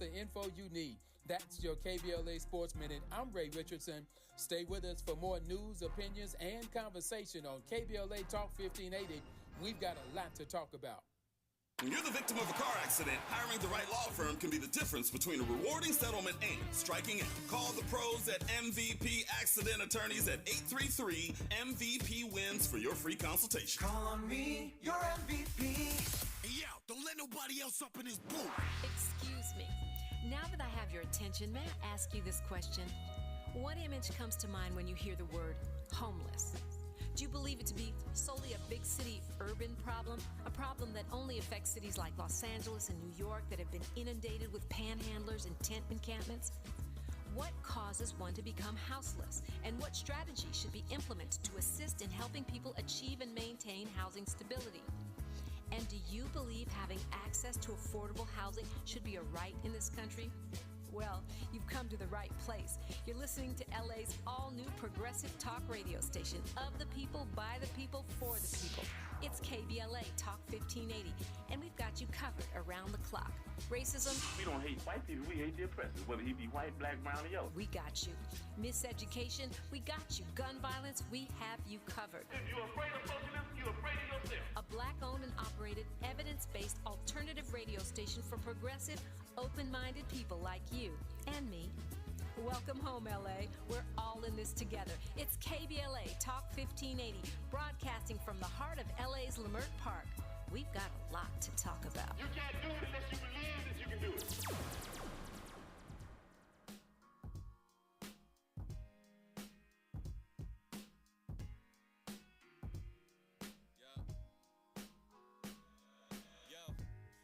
the info you need. That's your KBLA Sports Minute. I'm Ray Richardson. Stay with us for more news, opinions, and conversation on KBLA Talk 1580. We've got a lot to talk about. When you're the victim of a car accident, hiring the right law firm can be the difference between a rewarding settlement and striking out. Call the pros at MVP Accident Attorneys at 833-MVP-WINS for your free consultation. Call on me, your MVP. Hey, yo, don't let nobody else up in this booth. Excuse me. Now that I have your attention, may I ask you this question? What image comes to mind when you hear the word homeless? Do you believe it to be solely a big city urban problem? A problem that only affects cities like Los Angeles and New York that have been inundated with panhandlers and tent encampments? What causes one to become houseless? And what strategies should be implemented to assist in helping people achieve and maintain housing stability? And do you believe having access to affordable housing should be a right in this country? Well, you've come to the right place. You're listening to LA's all-new progressive talk radio station of the people, by the people, for the people. It's KBLA Talk 1580, and we've got you covered around the clock. Racism? We don't hate white people, we hate the oppressors, whether he be white, black, brown, or yellow. We got you. Miseducation? We got you. Gun violence? We have you covered. If you're afraid of socialism, you're afraid of yourself. A black-owned and operated, evidence-based alternative radio station for progressive, open-minded people like you and me. Welcome home, LA. We're all in this together. It's KBLA Talk 1580, broadcasting from the heart of LA's Leimert Park. We've got a lot to talk about. You can't do it unless you believe that you can do it.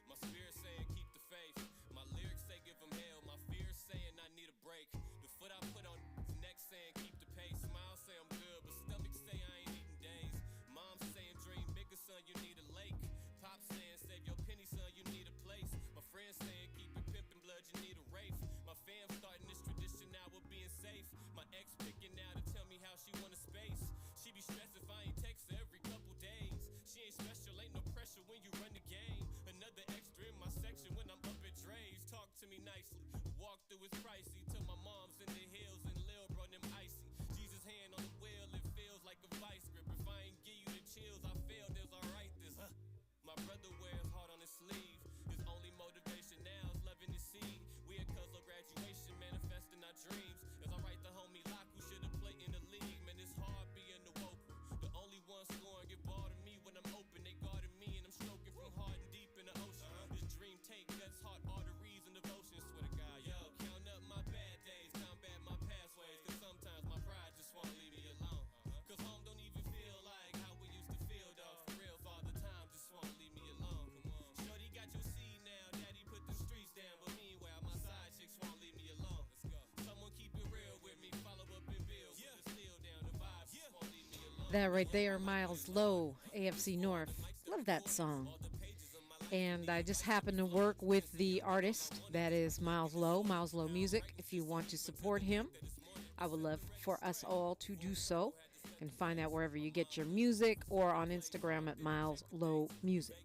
My spirit saying keep the faith. My lyrics say give them hell. My fears saying I need a break. The foot I put on the neck saying keep the pace. Smile say I'm good, but stomach say I ain't eating days. Mom saying dream bigger, son, you need a lake. Pop saying save your penny, son, you need a place. My friends saying keep it pimpin' blood, you need a rafe. My fam starting this tradition now of being safe. My ex picking now to tell me how she want a space. She be stressed if I ain't text her every couple days. She ain't special, ain't no pressure when you run the game. Another extra in my section when I'm up at Dre's. Talk to me nicely, walk through is pricey. Till my mom's in the hills and Lil bro them icy. Jesus hand on the wheel, it feels like a vice grip. If I ain't give you the chills, I failed, there's alright this, My brother wears heart on his sleeve. His only motivation now is loving the seed. We at Cuzzo graduation, manifesting our dreams. As I write the homie Lock, who should've played in the league. Man, it's hard being the vocal. The only one scoring get ball to me when I'm open. They guarded me and I'm stroking from hard and deep in the ocean. This dream take guts, heart, arteries, and devotion. Swear to God, yo, count up my bad days, combat my past ways. Cause sometimes my pride just won't leave me alone. Cause home don't even feel like how we used to feel, dog. For real, Father Time just won't leave me alone. Come on. Shorty got your seed now, Daddy put the streets down. But meanwhile, my side chicks won't leave me alone. Let's go. Someone keep it real with me, follow up and build. Yeah. Put the steel down, the vibes just won't leave me alone. That right there, Miles Lowe, AFC North. Love that song. And I just happen to work with the artist that is Miles Lowe Music. If you want to support him, I would love for us all to do so. You can find that wherever you get your music or on Instagram at Miles Lowe Music.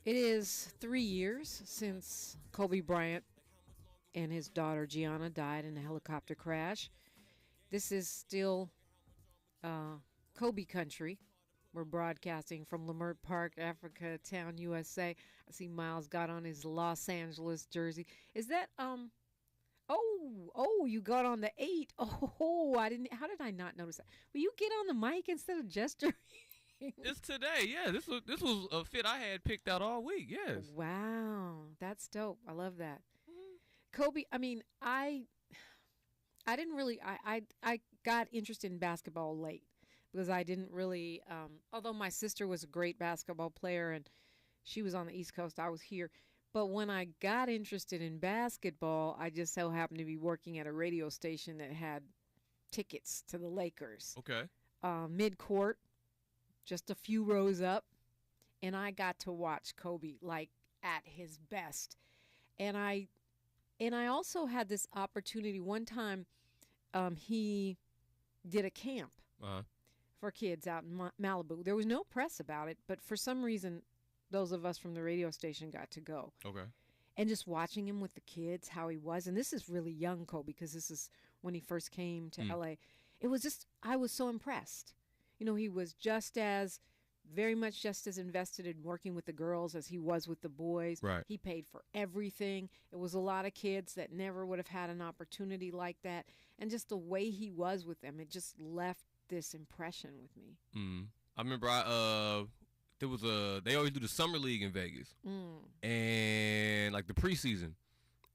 It is 3 years since Kobe Bryant and his daughter Gianna died in a helicopter crash. This is still Kobe country. We're broadcasting from Leimert Park, Africa Town, USA. I see Miles got on his Los Angeles jersey. Is that Oh, you got on the 8. Oh, I didn't. How did I not notice that? Will you get on the mic instead of gesturing? It's today, yeah. This was a fit I had picked out all week. Yes. Wow, that's dope. I love that. Mm-hmm. Kobe. I mean, I didn't really. I got interested in basketball late because I didn't really. Although my sister was a great basketball player and she was on the East Coast, I was here. But when I got interested in basketball, I just so happened to be working at a radio station that had tickets to the Lakers. Okay. Mid-court, just a few rows up, and I got to watch Kobe like at his best. And I also had this opportunity one time. He did a camp for kids out in Malibu. There was no press about it, but for some reason, those of us from the radio station got to go. Okay. and just watching him with the kids, how he was. And this is really young Kobe, because this is when he first came to LA. It was just, I was so impressed. You know, he was very much just as invested in working with the girls as he was with the boys. Right. He paid for everything. It was a lot of kids that never would have had an opportunity like that. And just the way he was with them, it just left this impression with me. I remember they always do the summer league in Vegas, and like the preseason,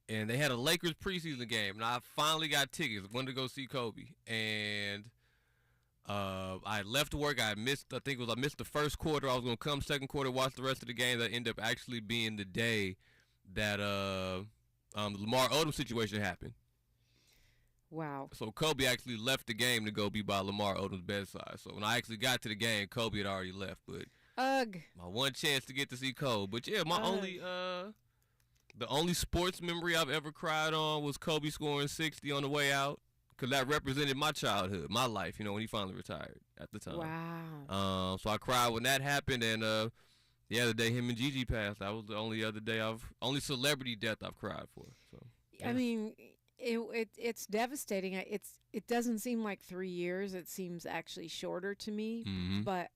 and they had a Lakers preseason game, and I finally got tickets, wanted to go see Kobe, and I left work. I missed the first quarter. I was gonna come second quarter, watch the rest of the game. That ended up actually being the day that the Lamar Odom situation happened. Wow. So Kobe actually left the game to go be by Lamar Odom's bedside. So when I actually got to the game, Kobe had already left. But my one chance to get to see Kobe. But yeah, the only sports memory I've ever cried on was Kobe scoring 60 on the way out, because that represented my childhood, my life. You know, when he finally retired at the time. Wow. So I cried when that happened, and the day him and Gigi passed, that was the only celebrity death I've cried for. So yeah. I mean, it's devastating. It doesn't seem like 3 years. It seems actually shorter to me. But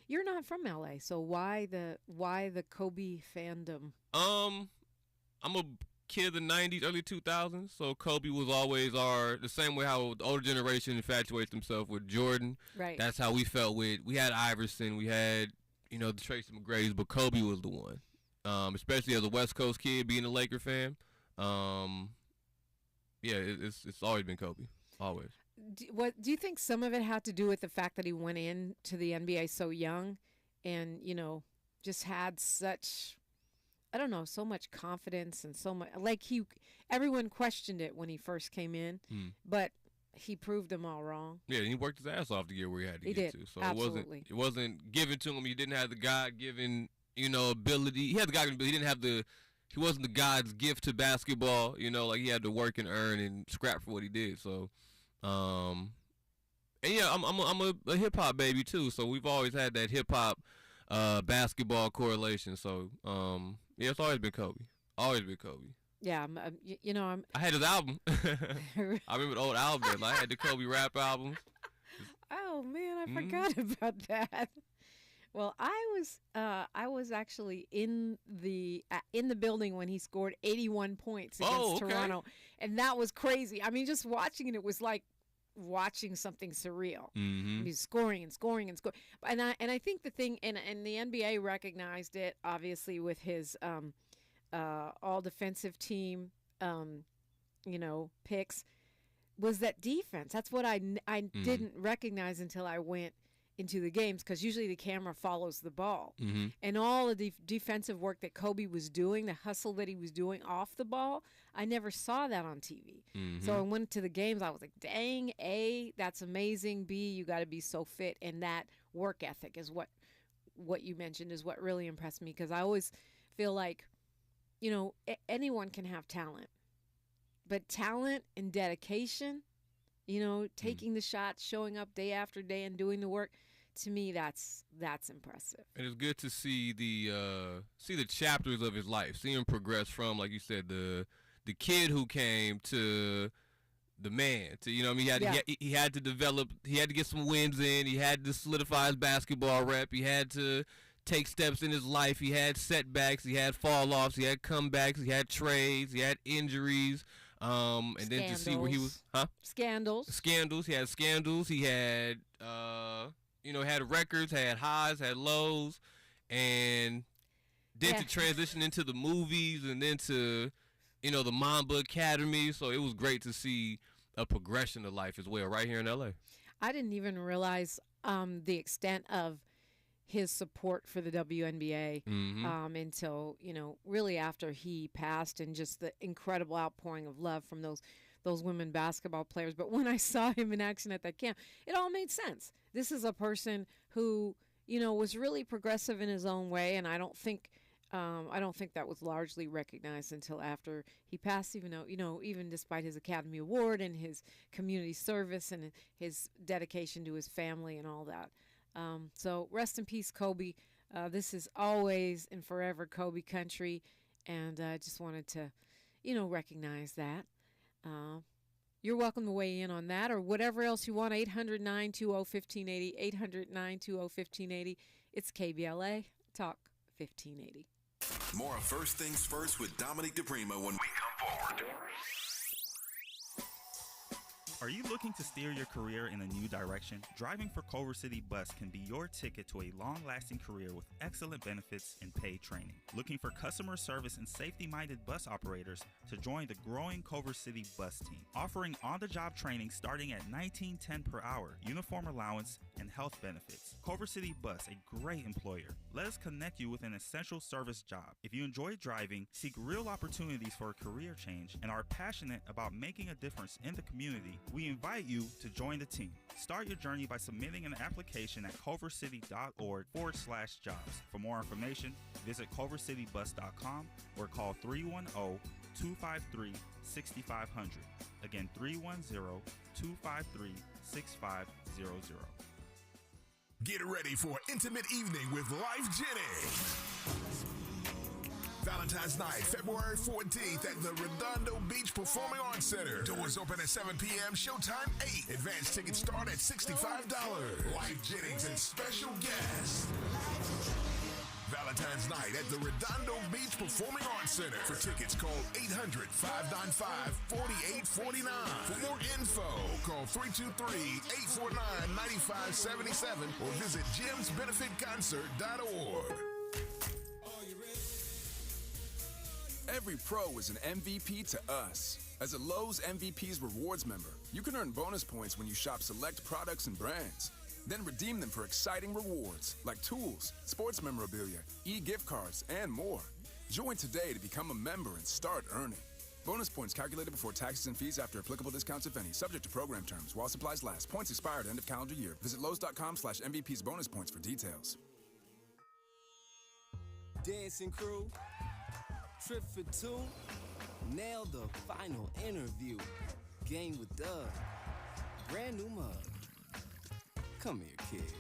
you're not from LA, so why the Kobe fandom? I'm a kid of the 90s, early 2000s, so Kobe was always the same way how the older generation infatuates themselves with Jordan. Right. That's how we felt we had Iverson, we had, the Tracy McGrady's, but Kobe was the one. Especially as a West Coast kid, being a Laker fan. It's always been Kobe, always. Do you think some of it had to do with the fact that he went into the NBA so young, and just had such, I don't know, so much confidence and so much, like everyone questioned it when he first came in, but he proved them all wrong. Yeah, and he worked his ass off to get where he had to get to. So absolutely. It wasn't given to him. He didn't have the God-given, ability. He had the God-given, but he didn't have he wasn't the God's gift to basketball, like he had to work and earn and scrap for what he did. So, and yeah, I'm a hip hop baby too. So we've always had that hip hop, basketball correlation. So, yeah, it's always been Kobe. Always been Kobe. Yeah, I had his album. I remember the old album. I had the Kobe rap albums. Oh man, I forgot about that. Well, I was actually in the building when he scored 81 points against Toronto, and that was crazy. I mean, just watching it was like watching something surreal. He's scoring and scoring and scoring, and I think the thing, and the NBA recognized it obviously with his all defensive team, picks, was that defense. That's what I didn't recognize until I went into the games, because usually the camera follows the ball, and all of the defensive work that Kobe was doing, the hustle that he was doing off the ball, I never saw that on TV. So I went to the games, I was like, dang, A, that's amazing, B, you got to be so fit, and that work ethic is what you mentioned is what really impressed me, because I always feel like, anyone can have talent, but talent and dedication, taking the shots, showing up day after day and doing the work, to me, that's impressive. And it's good to see the chapters of his life, see him progress from, like you said, the kid who came to the man. To he had to develop, he had to get some wins in, he had to solidify his basketball rep, he had to take steps in his life, he had setbacks, he had fall-offs, he had comebacks, he had trades, he had injuries. And Scandals. then to see where he was, Scandals. He had scandals. He had, had records, had highs, had lows, and then to transition into the movies and then to, the Mamba Academy. So it was great to see a progression of life as well right here in LA. I didn't even realize the extent of his support for the WNBA until, really after he passed, and just the incredible outpouring of love from those women basketball players. But when I saw him in action at that camp, it all made sense. This is a person who, was really progressive in his own way, and I don't think that was largely recognized until after he passed, even though, even despite his Academy Award and his community service and his dedication to his family and all that. So rest in peace, Kobe. This is always and forever Kobe country. And I just wanted to, recognize that. You're welcome to weigh in on that or whatever else you want. 800-920-1580, 800-920-1580. It's KBLA Talk 1580. More of First Things First with Dominique DiPrima when we come forward. Are you looking to steer your career in a new direction? Driving for Culver City Bus can be your ticket to a long-lasting career with excellent benefits and paid training. Looking for customer service and safety-minded bus operators to join the growing Culver City Bus team, offering on-the-job training starting at $19.10 per hour, uniform allowance, and health benefits. Culver City Bus, a great employer. Let us connect you with an essential service job. If you enjoy driving, seek real opportunities for a career change, and are passionate about making a difference in the community, we invite you to join the team. Start your journey by submitting an application at culvercity.org/jobs. For more information, visit culvercitybus.com or call 310-253-6500. Again, 310-253-6500. Get ready for an intimate evening with Life Jennings. Valentine's Night, February 14th at the Redondo Beach Performing Arts Center. Doors open at 7 p.m., showtime 8. Advance tickets start at $65. Life Jennings and special guests. Valentine's Night at the Redondo Beach Performing Arts Center. For tickets, call 800-595-4849. For more info, call 323-849-9577 or visit jimsbenefitconcert.org. Every pro is an MVP to us. As a Lowe's MVP's Rewards member, you can earn bonus points when you shop select products and brands. Then redeem them for exciting rewards like tools, sports memorabilia, e-gift cards, and more. Join today to become a member and start earning. Bonus points calculated before taxes and fees after applicable discounts, if any. Subject to program terms. While supplies last. Points expire at end of calendar year. Visit Lowe's.com/MVP's bonus points for details. Dancing crew. Trip for two, nail the final interview. Game with Doug, brand new mug. Come here, kid,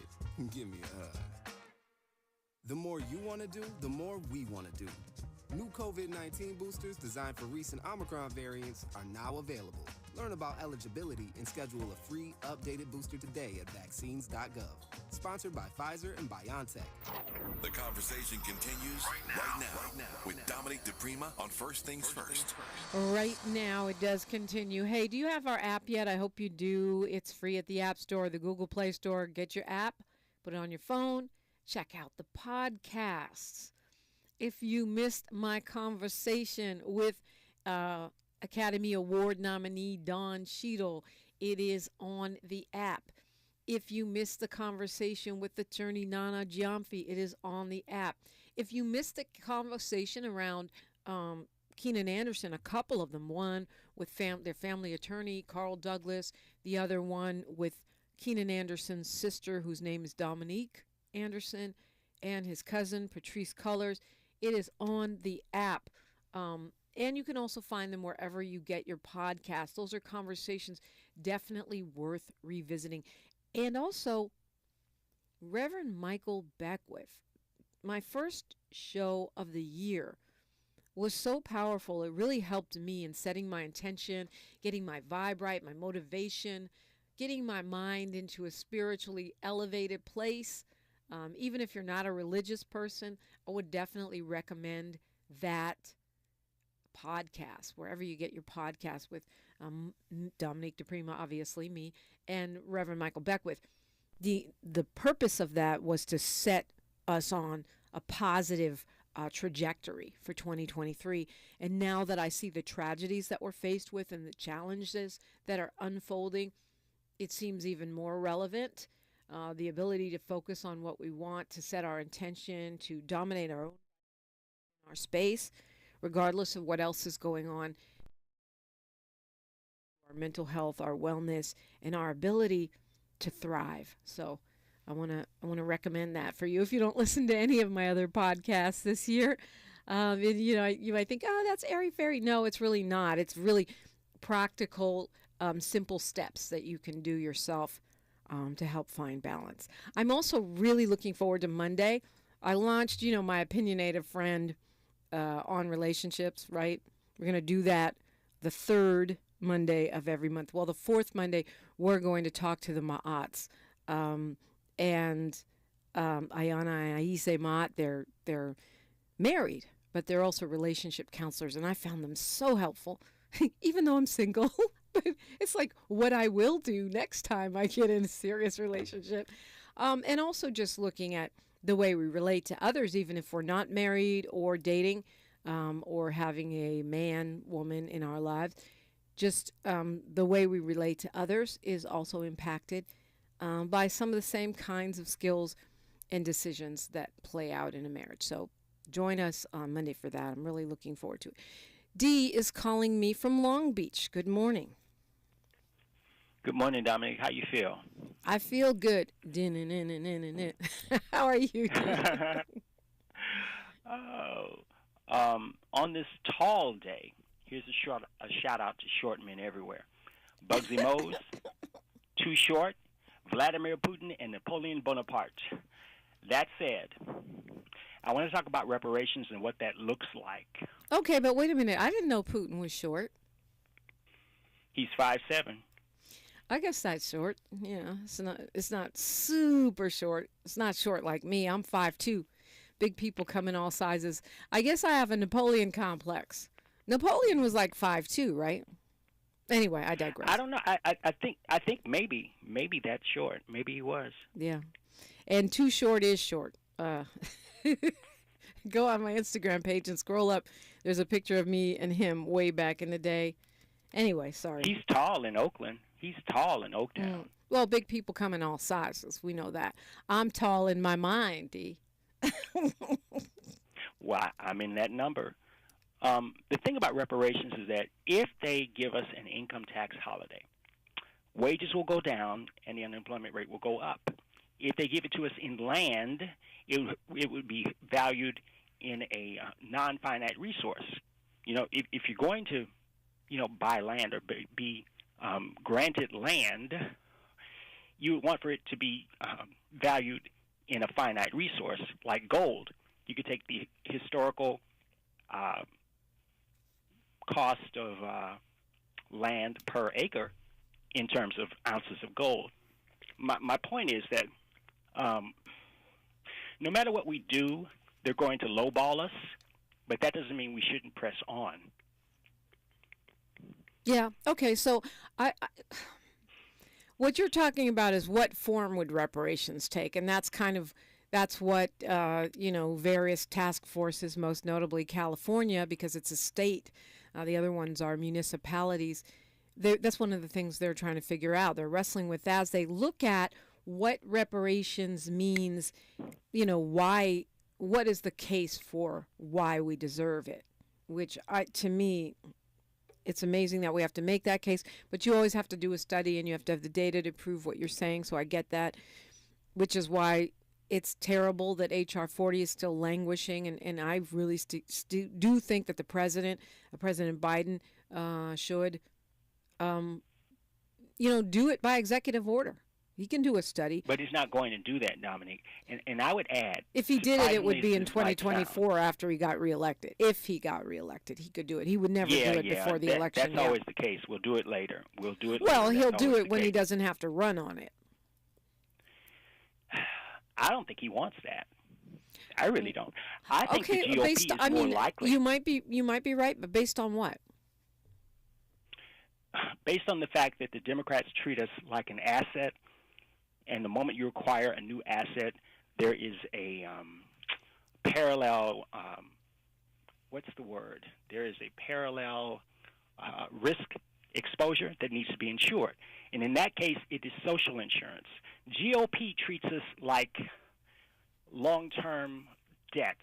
give me a hug. The more you want to do, the more we want to do. New COVID-19 boosters designed for recent Omicron variants are now available. Learn about eligibility and schedule a free updated booster today at vaccines.gov. Sponsored by Pfizer and BioNTech. The conversation continues right now with Dominique DiPrima on First Things First. Right now, it does continue. Hey, do you have our app yet? I hope you do. It's free at the App Store, the Google Play Store. Get your app, put it on your phone, check out the podcasts. If you missed my conversation with Academy Award nominee Don Cheadle, it is on the app. If you missed the conversation with attorney Nana Giamfi, it is on the app. If you missed the conversation around Keenan Anderson, a couple of them, one with their family attorney, Carl Douglas, the other one with Keenan Anderson's sister, whose name is Dominique Anderson, and his cousin, Patrice Cullors, it is on the app. And you can also find them wherever you get your podcasts. Those are conversations definitely worth revisiting. And also, Reverend Michael Beckwith, my first show of the year, was so powerful. It really helped me in setting my intention, getting my vibe right, my motivation, getting my mind into a spiritually elevated place. Even if you're not a religious person, I would definitely recommend that podcast, wherever you get your podcast, with Dominique DiPrima, obviously me, and Reverend Michael Beckwith. The purpose of that was to set us on a positive trajectory for 2023. And now that I see the tragedies that we're faced with and the challenges that are unfolding, it seems even more relevant. The ability to focus on what we want, to set our intention, to dominate our space, regardless of what else is going on. Our mental health, our wellness, and our ability to thrive. So I want to recommend that for you. If you don't listen to any of my other podcasts this year, you might think, oh, that's airy-fairy. No, it's really not. It's really practical, simple steps that you can do yourself to help find balance. I'm also really looking forward to Monday. I launched, my opinionated friend, on relationships, right? We're going to do that the third Monday of every month. Well, the fourth Monday, we're going to talk to the Ma'ats. And Ayana and Aise Ma'at, they're married, but they're also relationship counselors, and I found them so helpful, even though I'm single. But it's like what I will do next time I get in a serious relationship. And also just looking at the way we relate to others, even if we're not married or dating, or having a man, woman in our lives. Just the way we relate to others is also impacted by some of the same kinds of skills and decisions that play out in a marriage. So join us on Monday for that. I'm really looking forward to it. Dee is calling me from Long Beach. Good morning. Good morning, Dominique. How you feel? I feel good. How are you? On this tall day, here's a shout out to short men everywhere. Bugsy Mose, Too Short, Vladimir Putin, and Napoleon Bonaparte. That said, I want to talk about reparations and what that looks like. Okay, but wait a minute. I didn't know Putin was short. He's 5'7". I guess that's short. Yeah, it's not super short. It's not short like me. I'm 5'2". Big people come in all sizes. I guess I have a Napoleon complex. Napoleon was like 5'2", right? Anyway, I digress. I don't know. I think maybe that's short. Maybe he was. Yeah. And Too Short is short. Go on my Instagram page and scroll up. There's a picture of me and him way back in the day. Anyway, sorry. He's tall in Oakland. He's tall in Oaktown. Well, big people come in all sizes. We know that. I'm tall in my mind, Dee. Well, I'm in that number. The thing about reparations is that if they give us an income tax holiday, wages will go down and the unemployment rate will go up. If they give it to us in land, it would be valued in a non-finite resource. You know, if you're going to, buy land or be granted land, you would want for it to be valued in a finite resource like gold. You could take the historical cost of land per acre in terms of ounces of gold. My point is that no matter what we do, they're going to lowball us, but that doesn't mean we shouldn't press on. Yeah. Okay. So what you're talking about is what form would reparations take, and that's what various task forces, most notably California, because it's a state. The other ones are municipalities. That's one of the things they're trying to figure out. They're wrestling with that as they look at what reparations means. What is the case for why we deserve it? Which to me, it's amazing that we have to make that case, but you always have to do a study and you have to have the data to prove what you're saying. So I get that, which is why it's terrible that H.R. 40 is still languishing. And I really do think that President Biden should, do it by executive order. He can do a study. But he's not going to do that, Dominique. And I would add, if he did it would be in 2024 after he got reelected. If he got reelected, he could do it. He would never do it before the election. That's always the case. We'll do it later. Well, he'll do it when he doesn't have to run on it. I don't think he wants that. I really don't. I think the GOP is more likely. You might be right, but based on what? Based on the fact that the Democrats treat us like an asset. And the moment you acquire a new asset, there is a parallel, what's the word? There is a parallel risk exposure that needs to be insured. And in that case, it is social insurance. GOP treats us like long-term debt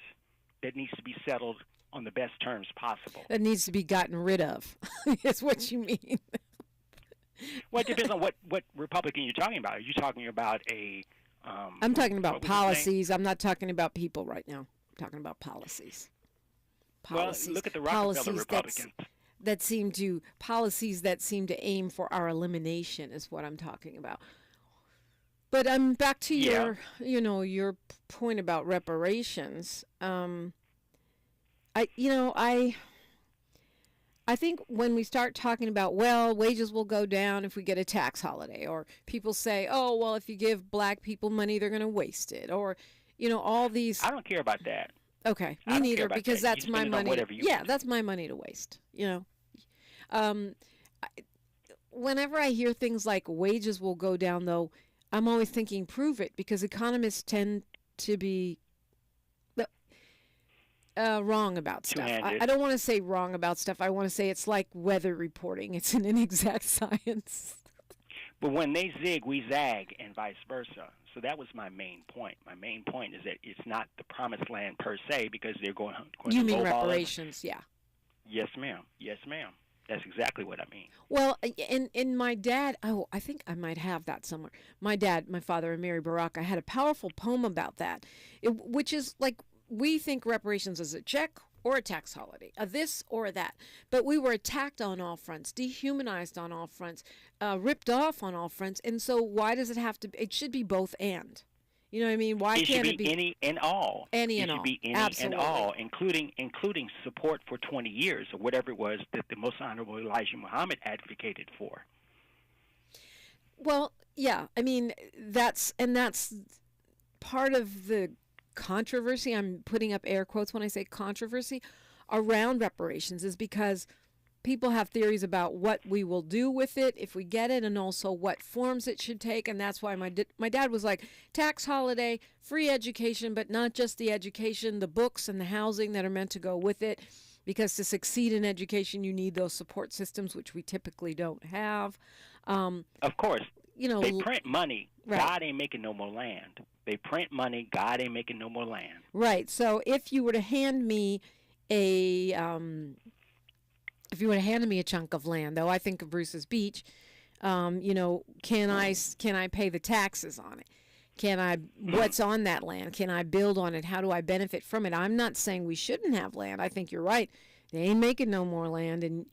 that needs to be settled on the best terms possible. That needs to be gotten rid of, is what you mean. Well, it depends on what Republican you're talking about. Are you talking about I'm talking about policies. I'm not talking about people right now. I'm talking about policies. Well, look at the Rockefeller Republicans. Policies that seem to aim for our elimination is what I'm talking about. But back to your point about reparations. I think when we start talking about, well, wages will go down if we get a tax holiday, or people say, oh, well, if you give black people money, they're going to waste it, or, all these. I don't care about that. Okay, me neither, because that. That's my money. That's my money to waste. Whenever I hear things like wages will go down, though, I'm always thinking, prove it, because economists tend to be wrong about stuff. I don't want to say wrong about stuff. I want to say it's like weather reporting. It's an inexact science. But when they zig, we zag, and vice versa. So that was my main point. My main point is that it's not the promised land per se, because they're going you to mean reparations, yeah. Yes, ma'am. Yes, ma'am. That's exactly what I mean. Well, and my dad, I think I might have that somewhere. My father, and Mary Baraka, had a powerful poem about that, which is like, we think reparations is a check or a tax holiday, a this or a that. But we were attacked on all fronts, dehumanized on all fronts, ripped off on all fronts. And so why does it have to be? It should be both and. You know what I mean? Why can't it be any and all? Any and all. It should be any Absolutely. and all, including support for 20 years or whatever it was that the Most Honorable Elijah Muhammad advocated for. Well, yeah. I mean, that's part of the controversy. I'm putting up air quotes when I say controversy around reparations, is because people have theories about what we will do with it if we get it, and also what forms it should take. And that's why my dad was like, tax holiday, free education, but not just the education, the books and the housing that are meant to go with it, because to succeed in education you need those support systems, which we typically don't have. Of course, they print money. Right. God ain't making no more land. They print money. God ain't making no more land. Right. So if you were to hand me a chunk of land, though, I think of Bruce's Beach, can I pay the taxes on it? What's on that land? Can I build on it? How do I benefit from it? I'm not saying we shouldn't have land. I think you're right. They ain't making no more land. And,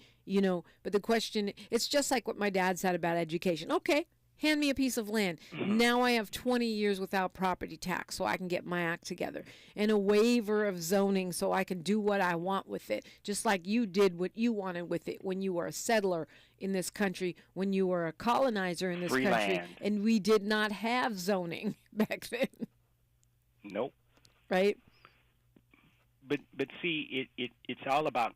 but the question, it's just like what my dad said about education. Okay, hand me a piece of land. Now I have 20 years without property tax, so I can get my act together. And a waiver of zoning so I can do what I want with it, just like you did what you wanted with it when you were a settler in this country, when you were a colonizer in this Free country. land. And we did not have zoning back then. Nope. Right? But see, it's all about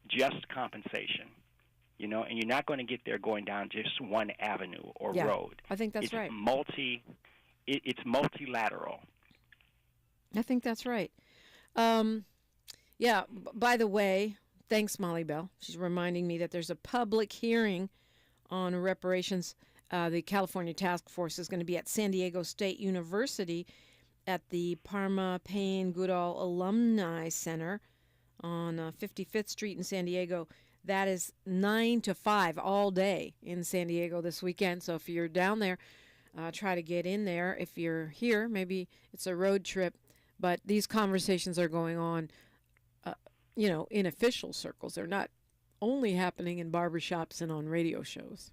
just compensation. And you're not going to get there going down just one avenue or road. I think that's right. It's multilateral. I think that's right. By the way, thanks, Molly Bell. She's reminding me that there's a public hearing on reparations. The California Task Force is going to be at San Diego State University at the Parma Payne Goodall Alumni Center on 55th Street in San Diego. That is 9 to 5 all day in San Diego this weekend. So if you're down there, try to get in there. If you're here, maybe it's a road trip. But these conversations are going on, in official circles. They're not only happening in barbershops and on radio shows.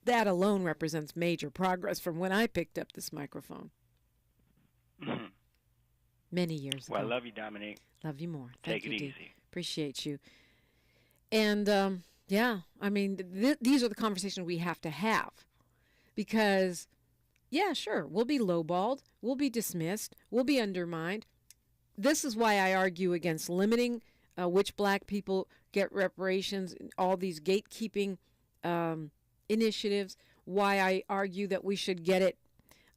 That alone represents major progress from when I picked up this microphone. Mm-hmm. Many years ago. Well, I love you, Dominique. Love you more. Take Thank it you, easy. Dee. Appreciate you. And, I mean, these are the conversations we have to have. Because, yeah, sure, we'll be lowballed. We'll be dismissed. We'll be undermined. This is why I argue against limiting which black people get reparations, all these gatekeeping initiatives, why I argue that we should get it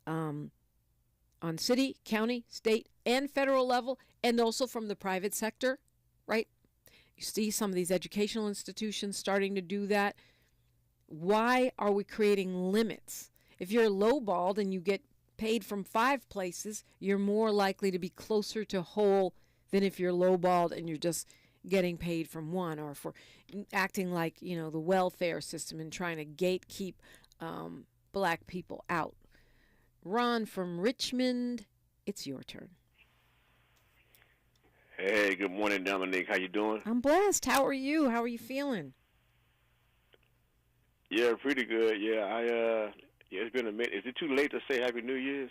on city, county, state, and federal level, and also from the private sector, right? You see some of these educational institutions starting to do that. Why are we creating limits? If you're lowballed and you get paid from 5 places, you're more likely to be closer to whole than if you're lowballed and you're just getting paid from 1, or for acting like, the welfare system and trying to gatekeep black people out. Ron from Richmond, it's your turn. Hey, good morning, Dominique. How you doing? I'm blessed. How are you? How are you feeling? Yeah, pretty good. Yeah, it's been a minute. Is it too late to say Happy New Year's?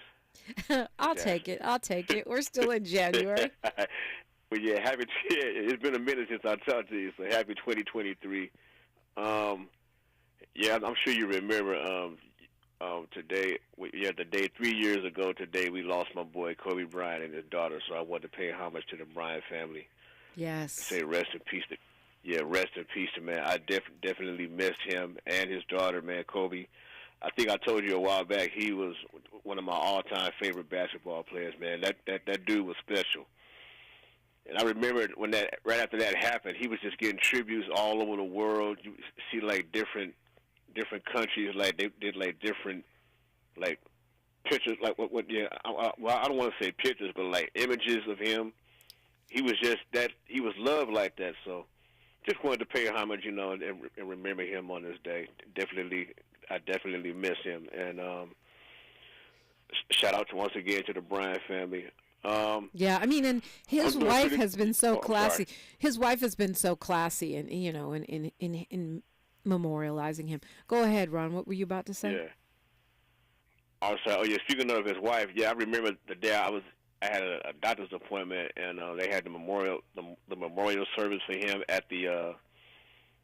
I'll take it. We're still in January. Well, yeah, it's been a minute since I talked to you, so happy 2023. Yeah, I'm sure you remember today, the day 3 years ago today, we lost my boy Kobe Bryant and his daughter, so I wanted to pay homage to the Bryant family. Yes. Say rest in peace. Rest in peace to man. I definitely missed him and his daughter, man, Kobe. I think I told you a while back he was one of my all-time favorite basketball players, man. That dude was special. And I remember when right after that happened, he was just getting tributes all over the world. You see like different countries, like they did like different like pictures, like what I don't want to say pictures, but like images of him. He was just that, he was loved like that. So just wanted to pay homage, and remember him on this day. I definitely miss him. And shout out once again to the Bryant family. Yeah, I mean, and his wife has been so classy. His wife has been so classy, and in memorializing him. Go ahead, Ron. What were you about to say? Yeah. Speaking of his wife, I remember the day I had a doctor's appointment, and they had the memorial service for him at the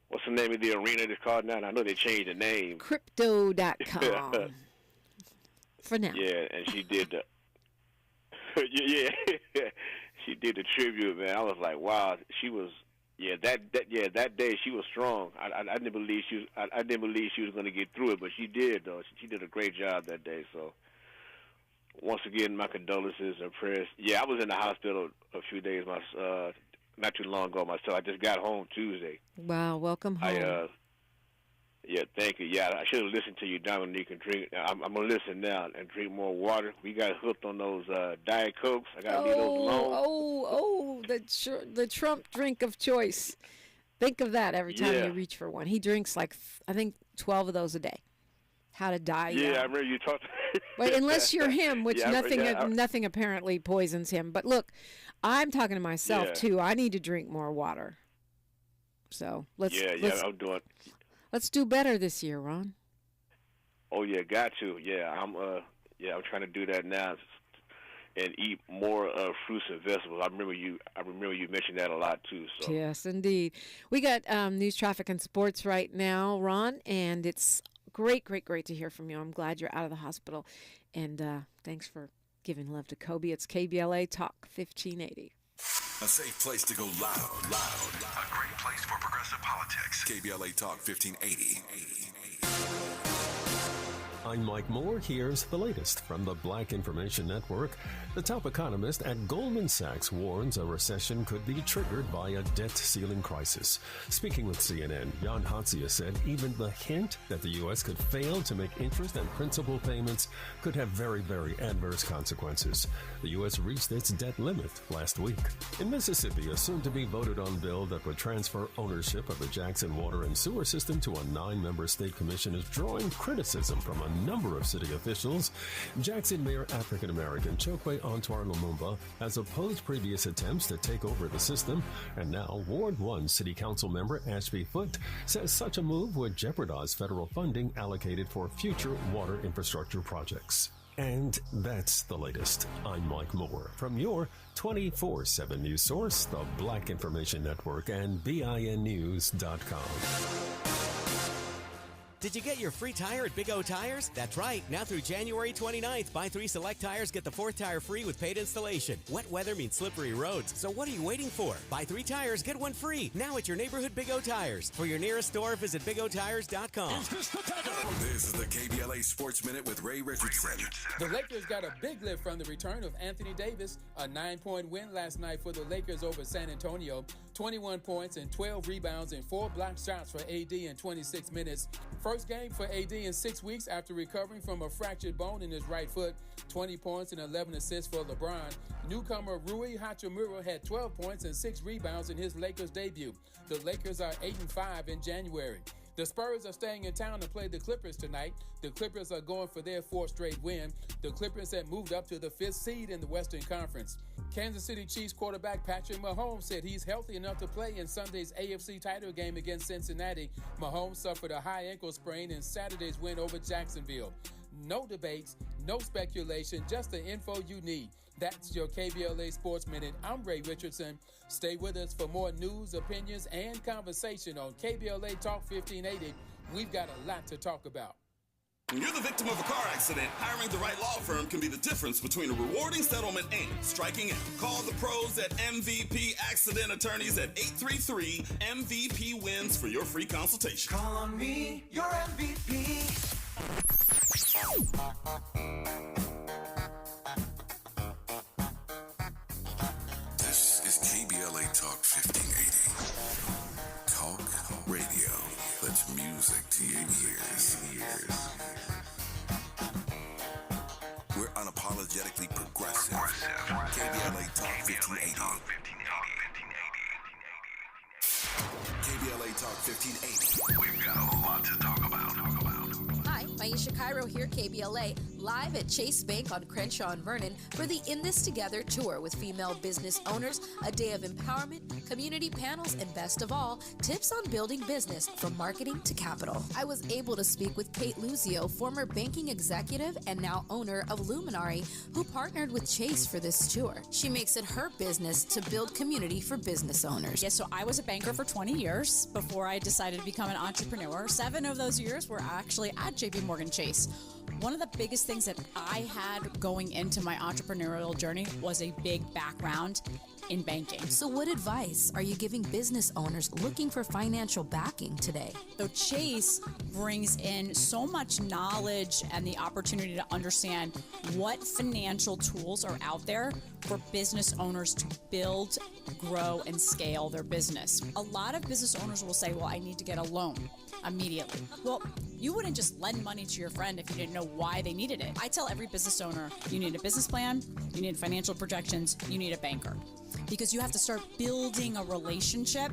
what's the name of the arena it's called now? I know they changed the name. Crypto.com. For now. Yeah, and she did the she did the tribute, man. I was like, wow, she was that day she was strong. I didn't believe she was going to get through it, but she did though. She did a great job that day. So once again, my condolences and prayers. Yeah, I was in the hospital a few days not too long ago myself. I just got home Tuesday. Wow, welcome home. Thank you. Yeah, I should have listened to you, Dominique, and drink. I'm going to listen now and drink more water. We got hooked on those Diet Cokes. I got to leave those alone. The Trump drink of choice. Think of that every time you reach for one. He drinks like, I think, 12 of those a day. How to die. Yeah, I remember you talked. But unless you're him, which nothing apparently poisons him. But look, I'm talking to myself, too. I need to drink more water. So let's I'm doing. Let's do better this year, Ron. Oh yeah, got to. Yeah, I'm trying to do that now, and eat more fruits and vegetables. I remember you mentioned that a lot too. So. Yes, indeed. We got news, traffic, and sports right now, Ron, and it's great to hear from you. I'm glad you're out of the hospital, and thanks for giving love to Kobe. It's KBLA Talk 1580. A safe place to go loud. A great place for progressive politics. KBLA Talk 1580. I'm Mike Moore. Here's the latest from the Black Information Network. The top economist at Goldman Sachs warns a recession could be triggered by a debt ceiling crisis. Speaking with CNN, Jan Hatzius said even the hint that the U.S. could fail to make interest and principal payments could have very, very adverse consequences. The U.S. reached its debt limit last week. In Mississippi, a soon-to-be voted-on bill that would transfer ownership of the Jackson water and sewer system to a 9-member state commission is drawing criticism from a number of city officials. Jackson Mayor African-American Chokwe Antoine Lumumba has opposed previous attempts to take over the system, and now Ward 1 City Council member Ashby Foote says such a move would jeopardize federal funding allocated for future water infrastructure projects. And that's the latest. I'm Mike Moore from your 24/7 news source, the Black Information Network, and BINnews.com. Did you get your free tire at Big O Tires? That's right. Now through January 29th, buy 3 select tires, get the 4th tire free with paid installation. Wet weather means slippery roads, so what are you waiting for? Buy 3 tires, get 1 free. Now at your neighborhood Big O Tires. For your nearest store, visit BigOTires.com. This is the KBLA Sports Minute with Ray Richardson. The Lakers got a big lift from the return of Anthony Davis. A 9-point win last night for the Lakers over San Antonio. 21 points and 12 rebounds and 4 block shots for AD in 26 minutes. First game for AD in 6 weeks after recovering from a fractured bone in his right foot. 20 points and 11 assists for LeBron. Newcomer Rui Hachimura had 12 points and 6 rebounds in his Lakers debut. The Lakers are 8-5 in January. The Spurs are staying in town to play the Clippers tonight. The Clippers are going for their 4th straight win. The Clippers have moved up to the 5th seed in the Western Conference. Kansas City Chiefs quarterback Patrick Mahomes said he's healthy enough to play in Sunday's AFC title game against Cincinnati. Mahomes suffered a high ankle sprain in Saturday's win over Jacksonville. no debates, no speculation, just the info you need. That's your KBLA Sports Minute. I'm Ray Richardson. Stay with us for more news, opinions, and conversation on KBLA Talk 1580. We've got a lot to talk about. When you're the victim of a car accident, hiring the right law firm can be the difference between a rewarding settlement and striking out. Call the pros at MVP Accident Attorneys at 833-MVP-WINS for your free consultation. Call on me, your MVP. This is KBLA Talk 1580. Talk radio. That's music to your ears. We're unapologetically progressive. KBLA Talk 1580. KBLA Talk 1580. We've got a lot to talk about. Hi, Maisha Cairo here, KBLA, live at Chase Bank on Crenshaw and Vernon for the In This Together tour with female business owners, a day of empowerment, community panels, and best of all, tips on building business from marketing to capital. I was able to speak with Kate Luzio, former banking executive and now owner of Luminary, who partnered with Chase for this tour. She makes it her business to build community for business owners. Yes, so I was a banker for 20 years before I decided to become an entrepreneur. 7 of those years were actually at JP Morgan Chase. One of the biggest things that I had going into my entrepreneurial journey was a big background in banking. So what advice are you giving business owners looking for financial backing today? So Chase brings in so much knowledge and the opportunity to understand what financial tools are out there for business owners to build, grow, and scale their business. A lot of business owners will say, well, I need to get a loan immediately. Well, you wouldn't just lend money to your friend if you didn't know why they needed it. I tell every business owner, you need a business plan, you need financial projections, you need a banker. Because you have to start building a relationship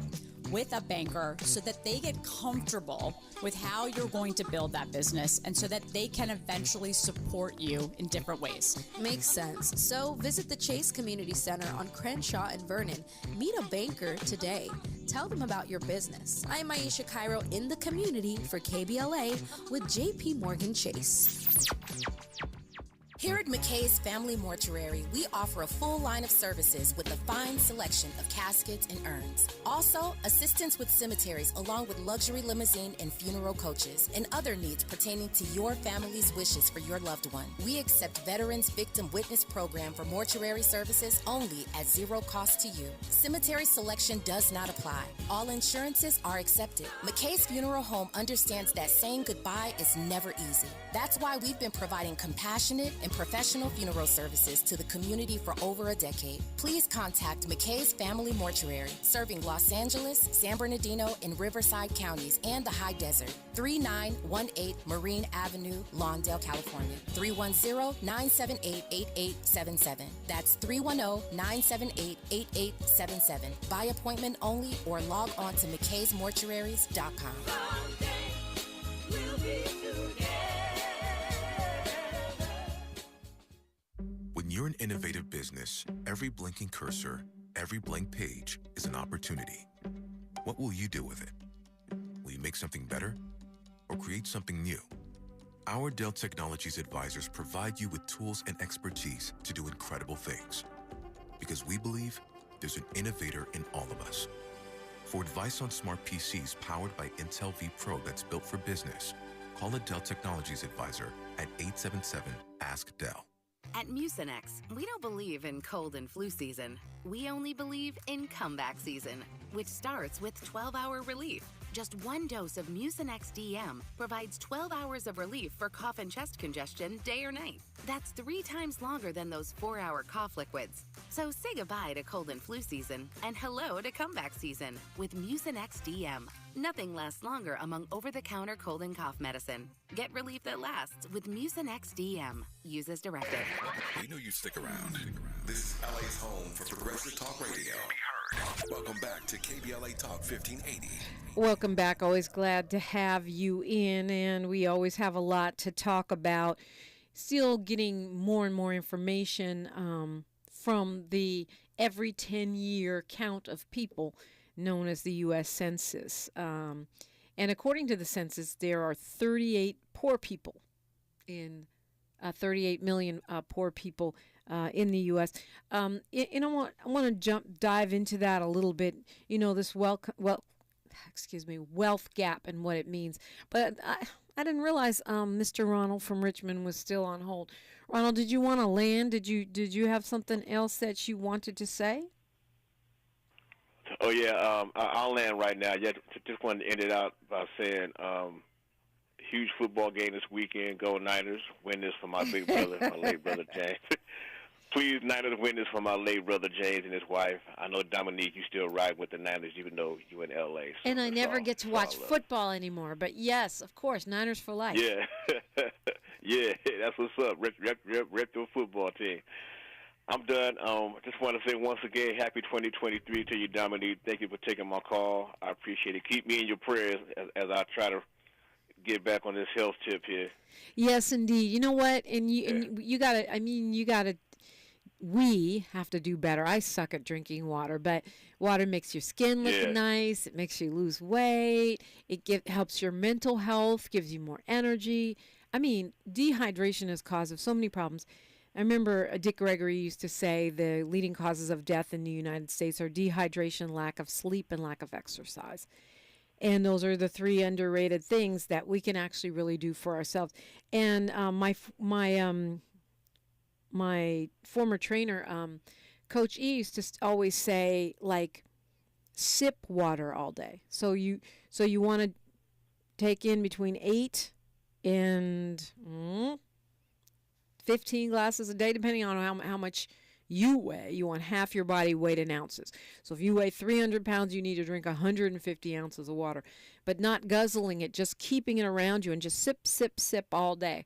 with a banker so that they get comfortable with how you're going to build that business and so that they can eventually support you in different ways. Makes sense. So visit the Chase Community Center on Crenshaw and Vernon. Meet a banker today. Tell them about your business. I'm Maisha Cairo in the community for KBLA with JP Morgan Chase. Here at McKay's Family Mortuary, we offer a full line of services with a fine selection of caskets and urns. Also, assistance with cemeteries along with luxury limousine and funeral coaches and other needs pertaining to your family's wishes for your loved one. We accept Veterans Victim Witness Program for mortuary services only at zero cost to you. Cemetery selection does not apply. All insurances are accepted. McKay's Funeral Home understands that saying goodbye is never easy. That's why we've been providing compassionate and professional funeral services to the community for over a decade. Please contact McKay's Family Mortuary, serving Los Angeles, San Bernardino, and Riverside counties and the High Desert. 3918 Marine Avenue, Lawndale, California. 310-978-8877. That's 310-978-8877. By appointment only or log on to mckaysmortuaries.com. When you're an innovative business, every blinking cursor, every blank page is an opportunity. What will you do with it? Will you make something better or create something new? Our Dell Technologies advisors provide you with tools and expertise to do incredible things because we believe there's an innovator in all of us. For advice on smart PCs powered by Intel V Pro that's built for business, call a Dell Technologies advisor at 877-ASK-DELL. At Mucinex, we don't believe in cold and flu season. We only believe in comeback season, which starts with 12-hour relief. Just one dose of Mucinex DM provides 12 hours of relief for cough and chest congestion day or night. That's 3 times longer than those 4-hour cough liquids. So say goodbye to cold and flu season and hello to comeback season with Mucinex DM. Nothing lasts longer among over-the-counter cold and cough medicine. Get relief that lasts with Mucinex DM. Use as directed. We knew you'd stick around. This is LA's home for Progressive Talk Radio. Welcome back to KBLA Talk 1580. Welcome back. Always glad to have you in, and we always have a lot to talk about. Still getting more and more information from the every 10-year count of people known as the U.S. Census. And according to the census, there are 38 poor people in 38 million poor people in the U.S. I want to dive into that a little bit. This wealth gap and what it means. But I didn't realize Mr. Ronald from Richmond was still on hold. Ronald, did you want to land? Did you have something else that you wanted to say? Oh yeah, I'll land right now. Just wanted to end it out by saying, huge football game this weekend. Go Niners! Win this for my big brother, my late brother James. Please, Niners, win this for my late brother James and his wife. I know Dominique, you still ride with the Niners, even though you in L.A. So and I never get to watch football anymore. But yes, of course, Niners for life. Yeah, yeah, that's what's up. Rep your football team. I'm done. Just want to say once again, happy 2023 to you, Dominique. Thank you for taking my call. I appreciate it. Keep me in your prayers as I try to get back on this health tip here. Yes, indeed. You know what? And you gotta. I mean, you gotta. We have to do better. I suck at drinking water, but water makes your skin look nice. It makes you lose weight. It helps your mental health, gives you more energy. I mean, dehydration is cause of so many problems. I remember Dick Gregory used to say the leading causes of death in the United States are dehydration, lack of sleep, and lack of exercise. And those are the three underrated things that we can actually really do for ourselves. And my former trainer, Coach E, used to always say, like, sip water all day. So you want to take in between 8 and 15 glasses a day, depending on how much you weigh. You want half your body weight in ounces. So if you weigh 300 pounds, you need to drink 150 ounces of water, but not guzzling it, just keeping it around you and just sip, sip, sip all day.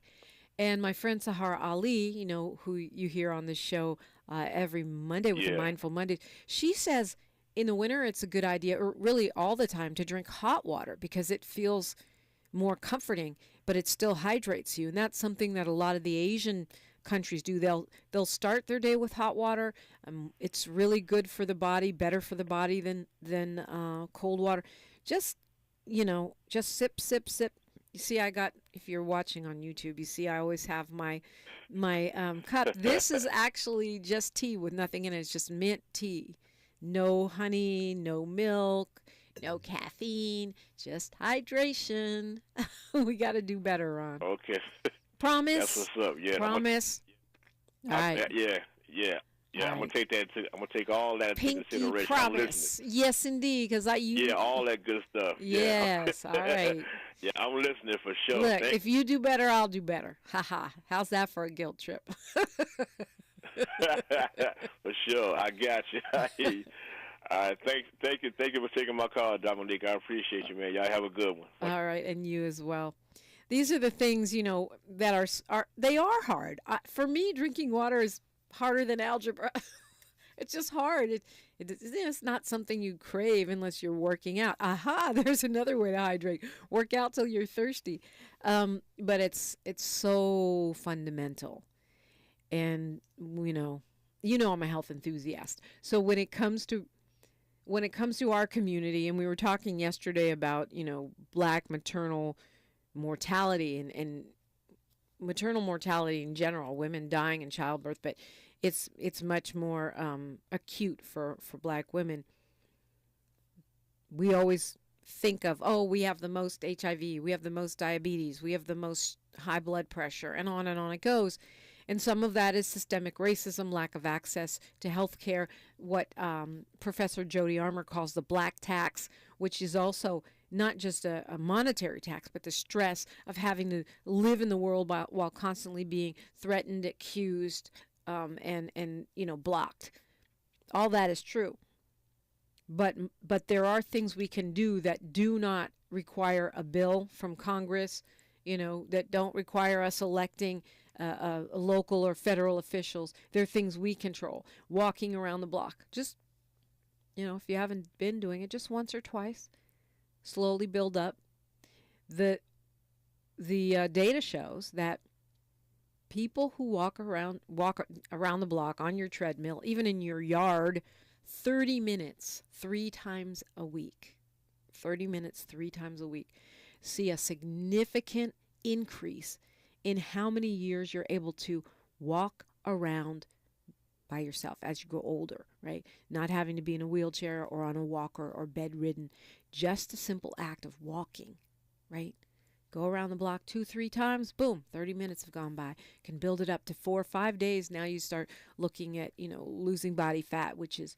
And my friend Sahara Ali, who you hear on this show every Monday with the Mindful Mondays, she says in the winter it's a good idea, or really all the time, to drink hot water because it feels more comforting, but it still hydrates you. And that's something that a lot of the Asian countries do. They'll start their day with hot water. It's really good for the body, better for the body than cold water. Just sip, sip, sip. You see, if you're watching on YouTube, you see I always have my cup. This is actually just tea with nothing in it. It's just mint tea. No honey, no milk, no caffeine, just hydration. We got to do better, Ron. Okay. Promise? That's what's up. Yeah. Promise? All right. Yeah. I'm gonna take that. I'm gonna take all that into consideration. Promise. Yes, indeed. Because all that good stuff. Yes. All right. Yeah, I'm listening for sure. Look, if you do better, I'll do better. Ha ha. How's that for a guilt trip? For sure. I got you. I hear you. All right. Thank you for taking my call, Dominique. I appreciate you, man. Y'all have a good one. All right, and you as well. These are the things that are hard. For me, drinking water is harder than algebra. It's just hard. It's not something you crave unless you're working out. Aha, there's another way to hydrate. Work out till you're thirsty. But it's so fundamental. And I'm a health enthusiast. So when it comes to our community, and we were talking yesterday about, Black maternal mortality and maternal mortality in general, women dying in childbirth, but it's much more acute for Black women. We always think of, we have the most HIV, we have the most diabetes, we have the most high blood pressure, and on it goes. And some of that is systemic racism, lack of access to health care, what Professor Jody Armour calls the black tax, which is also not just a monetary tax, but the stress of having to live in the world while constantly being threatened, accused, and blocked. All that is true. But there are things we can do that do not require a bill from Congress, that don't require us electing local or federal officials. They're things we control. Walking around the block. Just, if you haven't been doing it, just once or twice. Slowly build up. The data shows that people who walk around the block on your treadmill, even in your yard, 30 minutes 3 times a week. 30 minutes 3 times a week. See a significant increase in how many years you're able to walk around by yourself as you grow older, right? Not having to be in a wheelchair or on a walker or bedridden. Just a simple act of walking, right? Go around the block 2-3 times, boom, 30 minutes have gone by. Can build it up to 4 or 5 days. Now you start looking at, losing body fat, which is,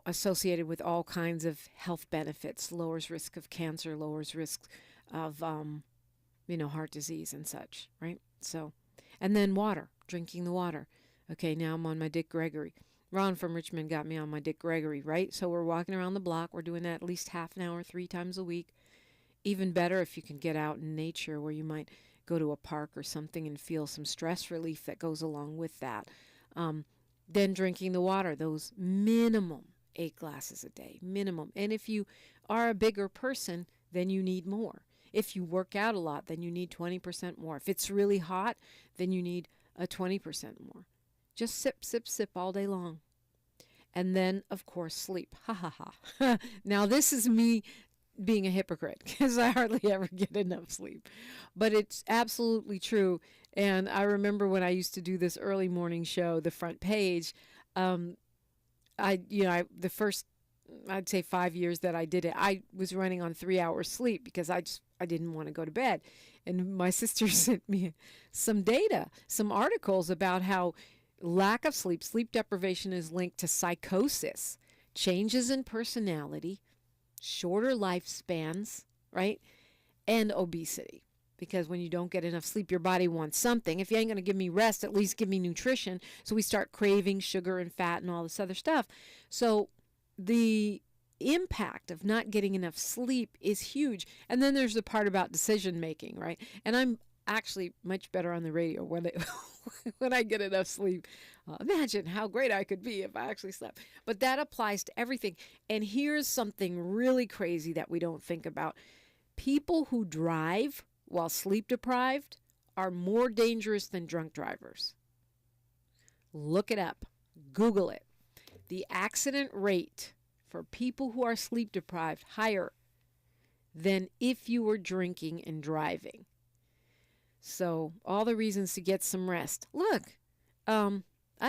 associated with all kinds of health benefits, lowers risk of cancer, lowers risk of, heart disease and such, right? So, and then water, drinking the water. Okay, now I'm on my Dick Gregory. Ron from Richmond got me on my Dick Gregory, right? So we're walking around the block. We're doing that at least half an hour, 3 times a week. Even better if you can get out in nature where you might go to a park or something and feel some stress relief that goes along with that. Then drinking the water, those minimum 8 glasses a day, minimum. And if you are a bigger person, then you need more. If you work out a lot, then you need 20% more. If it's really hot, then you need a 20% more. Just sip, sip, sip all day long. And then, of course, sleep. Ha, ha, ha. Now, this is me being a hypocrite because I hardly ever get enough sleep. But it's absolutely true. And I remember when I used to do this early morning show, the front page, the first, I'd say 5 years that I did it, I was running on 3 hours sleep because I didn't want to go to bed. And my sister sent me some data, some articles about how lack of sleep deprivation is linked to psychosis, changes in personality, shorter lifespans, right? And obesity. Because when you don't get enough sleep, your body wants something. If you ain't going to give me rest, at least give me nutrition. So we start craving sugar and fat and all this other stuff. So the impact of not getting enough sleep is huge. And then there's the part about decision making, right? And I'm actually much better on the radio when I get enough sleep. Imagine how great I could be if I actually slept. But that applies to everything. And here's something really crazy that we don't think about. People who drive while sleep deprived are more dangerous than drunk drivers. Look it up. Google it. The accident rate for people who are sleep deprived higher than if you were drinking and driving. So all the reasons to get some rest. Look, I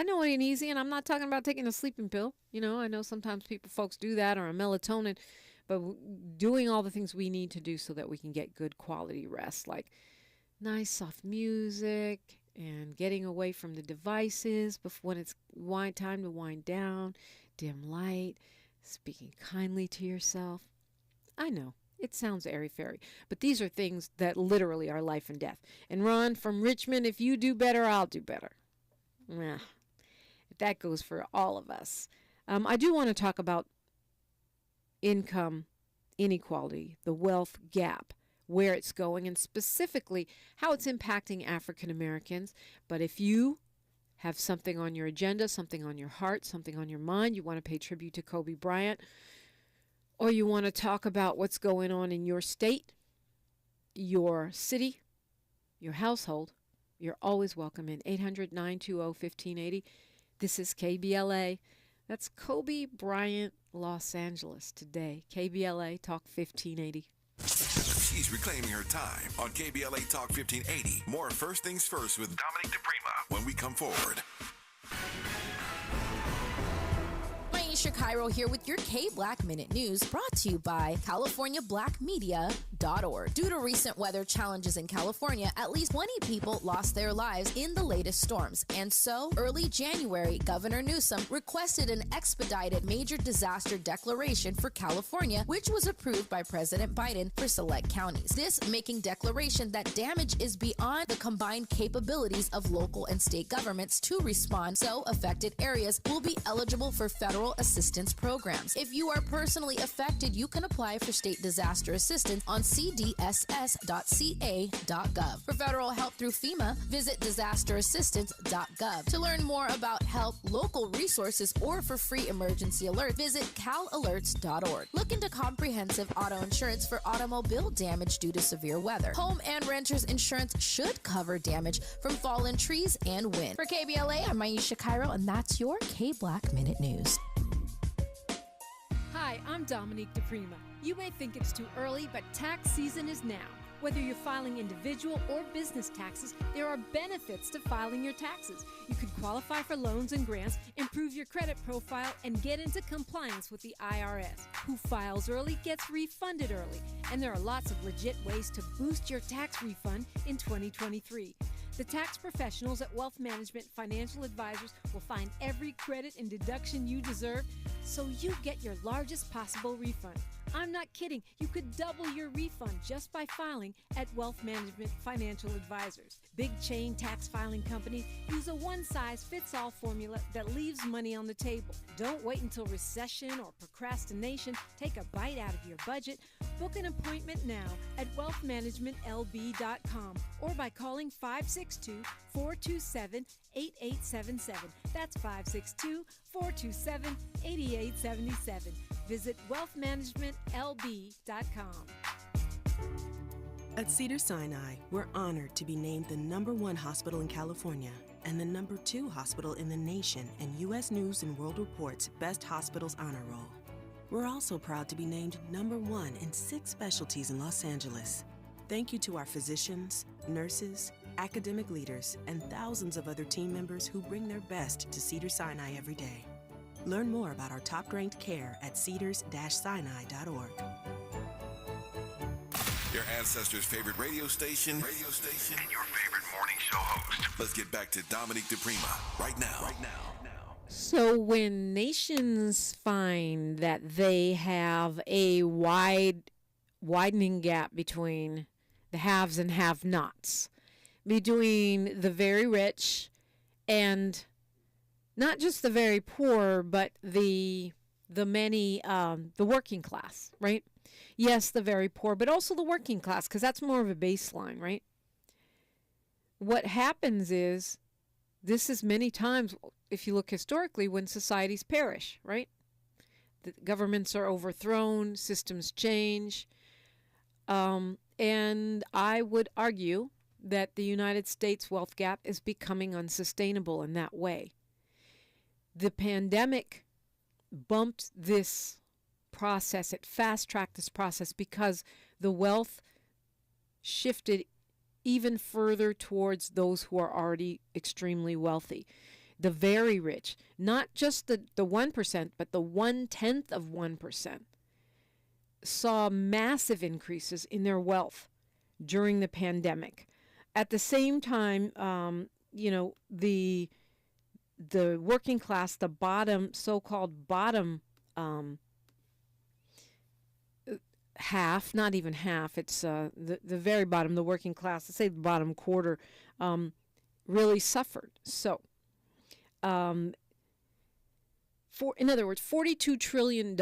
know it ain't easy, and I'm not talking about taking a sleeping pill. I know sometimes folks do that, or a melatonin, but doing all the things we need to do so that we can get good quality rest, like nice soft music and getting away from the devices when it's time to wind down, dim light, speaking kindly to yourself. I know. It sounds airy-fairy, but these are things that literally are life and death. And Ron from Richmond, if you do better, I'll do better. That goes for all of us. I do want to talk about income inequality, the wealth gap, where it's going, and specifically how it's impacting African Americans. But if you have something on your agenda, something on your heart, something on your mind, you want to pay tribute to Kobe Bryant, or you want to talk about what's going on in your state, your city, your household, you're always welcome in 800-920-1580. This is KBLA. That's Kobe Bryant, Los Angeles today. KBLA Talk 1580. She's reclaiming her time on KBLA Talk 1580. More First Things First with Dominique DiPrima when we come forward. Aisha Cairo here with your K-Black Minute News, brought to you by CaliforniaBlackMedia.org. Due to recent weather challenges in California, at least 20 people lost their lives in the latest storms. And so, early January, Governor Newsom requested an expedited major disaster declaration for California, which was approved by President Biden for select counties. This making declaration that damage is beyond the combined capabilities of local and state governments to respond, so affected areas will be eligible for federal assistance programs. If you are personally affected, you can apply for state disaster assistance on cdss.ca.gov. For federal help through FEMA, visit disasterassistance.gov. To learn more about help, local resources, or for free emergency alerts, visit calalerts.org. Look into comprehensive auto insurance for automobile damage due to severe weather. Home and renters insurance should cover damage from fallen trees and wind. For KBLA, I'm Aisha Cairo, and that's your K-Black Minute News. Hi, I'm Dominique DiPrima. You may think it's too early, but tax season is now. Whether you're filing individual or business taxes, there are benefits to filing your taxes. You could qualify for loans and grants, improve your credit profile, and get into compliance with the IRS. Who files early gets refunded early, and there are lots of legit ways to boost your tax refund in 2023. The tax professionals at Wealth Management Financial Advisors will find every credit and deduction you deserve so you get your largest possible refund. I'm not kidding. You could double your refund just by filing at Wealth Management Financial Advisors. Big chain tax filing companies use a one-size-fits-all formula that leaves money on the table. Don't wait until recession or procrastination take a bite out of your budget. Book an appointment now at wealthmanagementlb.com or by calling 562-427-8877. That's 562-427-8877. Visit wealthmanagementlb.com. At Cedars-Sinai, we're honored to be named the #1 hospital in California and the #2 hospital in the nation in U.S. News and World Report's Best Hospitals Honor Roll. We're also proud to be named #1 in 6 specialties in Los Angeles. Thank you to our physicians, nurses, academic leaders, and thousands of other team members who bring their best to Cedars-Sinai every day. Learn more about our top-ranked care at cedars-sinai.org. Your ancestors' favorite radio station, and your favorite morning show host. Let's get back to Dominique DiPrima right now. So when nations find that they have a widening gap between the haves and have-nots, between the very rich and not just the very poor, but the many, the working class, right? Yes, the very poor, but also the working class, because that's more of a baseline, right? What happens is, this is many times, if you look historically, when societies perish, right? The governments are overthrown, systems change, and I would argue that the United States wealth gap is becoming unsustainable in that way. The pandemic bumped this process, it fast-tracked this process because the wealth shifted even further towards those who are already extremely wealthy. The very rich, not just the 1%, but the 1/10 of 1%, saw massive increases in their wealth during the pandemic. At the same time, the working class, the bottom, so-called bottom half, not even half, it's the very bottom, the working class, let's say the bottom quarter, really suffered. So, in other words, $42 trillion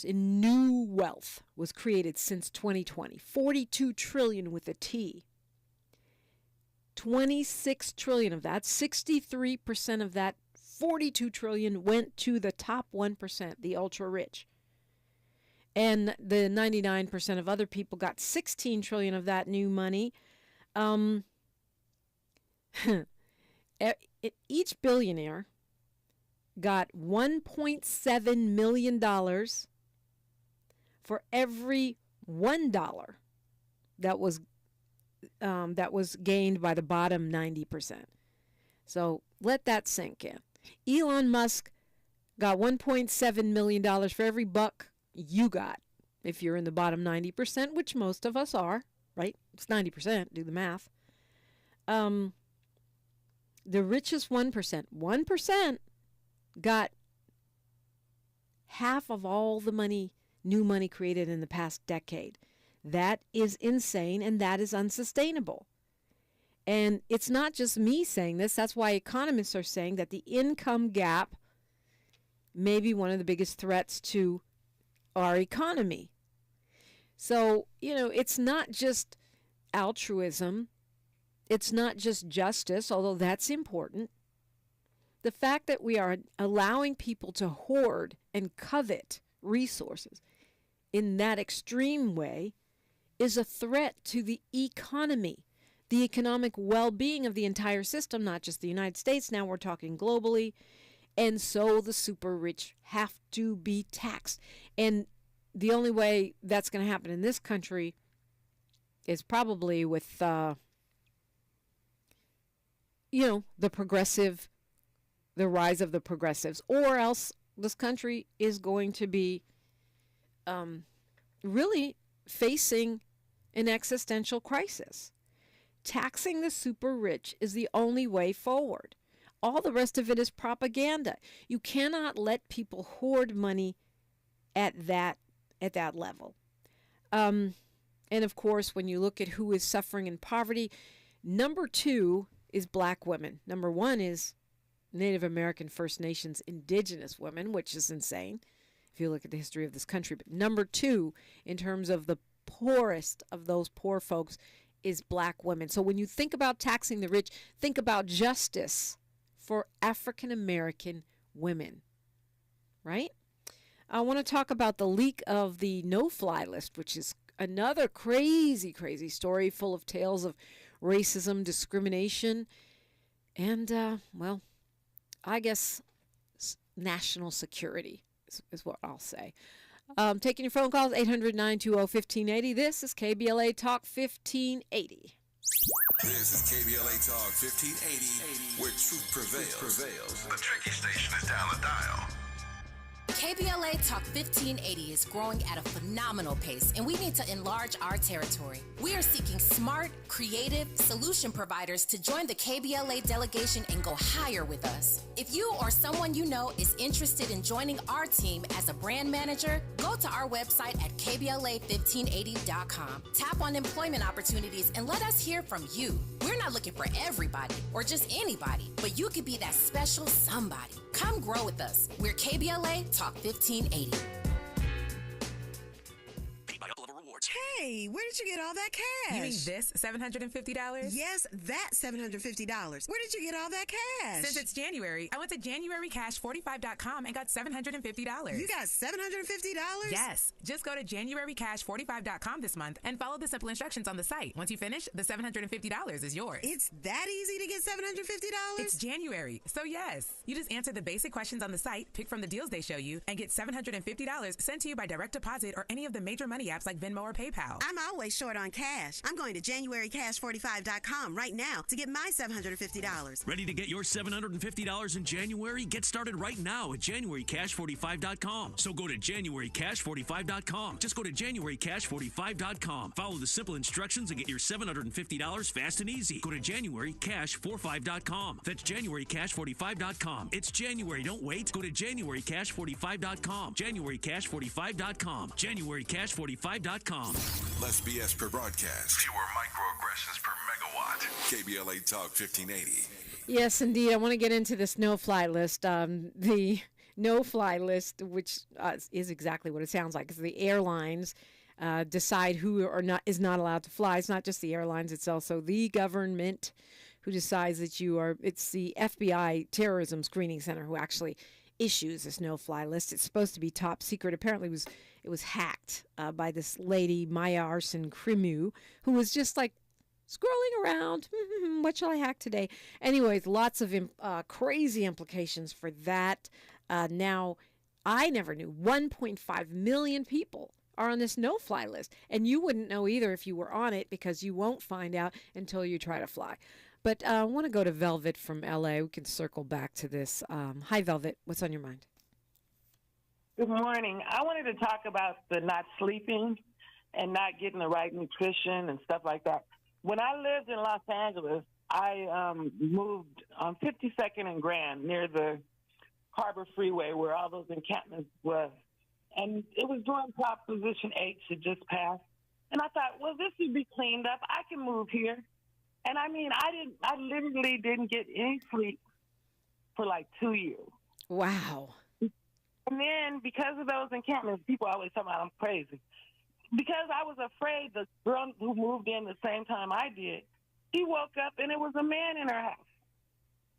in new wealth was created since 2020. $42 trillion with a T. 26 trillion of that, 63% of that 42 trillion went to the top 1%, the ultra rich. And the 99% of other people got 16 trillion of that new money. Each billionaire got $1.7 million for every $1 that was gained by the bottom 90%. So let that sink in. Elon Musk got $1.7 million for every buck you got if you're in the bottom 90%, which most of us are, right? It's 90%, do the math. The richest 1% got half of all the new money created in the past decade. That is insane, and that is unsustainable. And it's not just me saying this. That's why economists are saying that the income gap may be one of the biggest threats to our economy. So, it's not just altruism. It's not just justice, although that's important. The fact that we are allowing people to hoard and covet resources in that extreme way is a threat to the economy, the economic well-being of the entire system, not just the United States. Now we're talking globally. And so the super rich have to be taxed. And the only way that's going to happen in this country is probably with, the rise of the progressives, or else this country is going to be really facing an existential crisis. Taxing the super rich is the only way forward. All the rest of it is propaganda. You cannot let people hoard money at that level. And of course, when you look at who is suffering in poverty, number 2 is black women. Number 1 is Native American, First Nations, indigenous women, which is insane if you look at the history of this country. But number 2, in terms of the poorest of those poor folks, is black women. So when you think about taxing the rich, think about justice for African American women, right? I want to talk about the leak of the no-fly list, which is another crazy, crazy story full of tales of racism, discrimination, and, I guess national security is what I'll say. Taking your phone calls, 800-920-1580. This is KBLA Talk 1580. This is KBLA Talk 1580, where truth prevails. The tricky station is down the dial. KBLA Talk 1580 is growing at a phenomenal pace, and we need to enlarge our territory. We are seeking smart, creative solution providers to join the KBLA delegation and go higher with us. If you or someone you know is interested in joining our team as a brand manager, go to our website at KBLA1580.com. Tap on employment opportunities and let us hear from you. We're not looking for everybody or just anybody, but you could be that special somebody. Come grow with us. We're KBLA Talk 1580. Hey, where did you get all that cash? You mean this $750? Yes, that $750. Where did you get all that cash? Since it's January, I went to JanuaryCash45.com and got $750. You got $750? Yes. Just go to JanuaryCash45.com this month and follow the simple instructions on the site. Once you finish, the $750 is yours. It's that easy to get $750? It's January, so yes. You just answer the basic questions on the site, pick from the deals they show you, and get $750 sent to you by direct deposit or any of the major money apps like Venmo or PayPal. I'm always short on cash. I'm going to JanuaryCash45.com right now to get my $750. Ready to get your $750 in January? Get started right now at JanuaryCash45.com. So go to JanuaryCash45.com. Just go to JanuaryCash45.com. Follow the simple instructions and get your $750 fast and easy. Go to JanuaryCash45.com. That's JanuaryCash45.com. It's January. Don't wait. Go to JanuaryCash45.com. JanuaryCash45.com. JanuaryCash45.com. Less BS per broadcast. Fewer microaggressions per megawatt. KBLA Talk 1580. Yes, indeed. I want to get into this no-fly list. The no-fly list, which is exactly what it sounds like, is the airlines decide who is not allowed to fly. It's not just the airlines. It's also the government who decides that you are. It's the FBI Terrorism Screening Center who actually issues this no-fly list. It's supposed to be top secret. Apparently, it was hacked by this lady, Maya Arson Krimu, who was just like scrolling around. What shall I hack today? Anyways, lots of crazy implications for that. Now, I never knew 1.5 million people are on this no-fly list. And you wouldn't know either if you were on it, because you won't find out until you try to fly. But I want to go to Velvet from L.A. We can circle back to this. Hi, Velvet. What's on your mind? Good morning. I wanted to talk about the not sleeping and not getting the right nutrition and stuff like that. When I lived in Los Angeles, I moved on 52nd and Grand near the Harbor Freeway where all those encampments was. And it was during Proposition 8 had just passed. And I thought, well, this would be cleaned up. I can move here. And I mean, I literally didn't get any sleep for like 2 years. Wow. And then because of those encampments, people always tell me I'm crazy. Because I was afraid the girl who moved in the same time I did, she woke up and it was a man in her house.